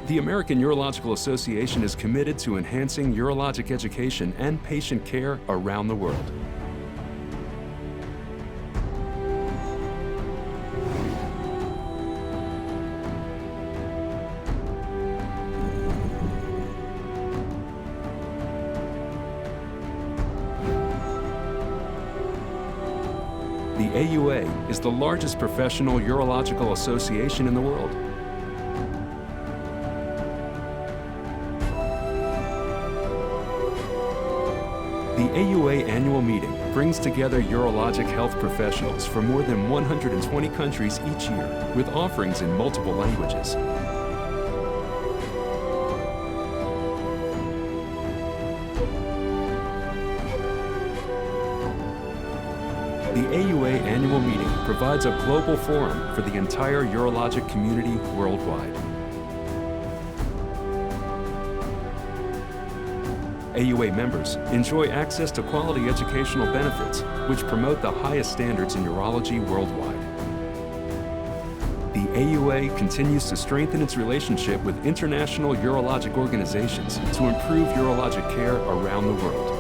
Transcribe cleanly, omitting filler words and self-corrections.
The American Urological Association is committed to enhancing urologic education and patient care around the world. The AUA is the largest professional urological association in the world. The AUA annual meeting brings together urologic health professionals from more than 120 countries each year, with offerings in multiple languages. The AUA annual meeting provides a global forum for the entire urologic community worldwide. AUA members enjoy access to quality educational benefits, which promote the highest standards in urology worldwide. The AUA continues to strengthen its relationship with international urologic organizations to improve urologic care around the world.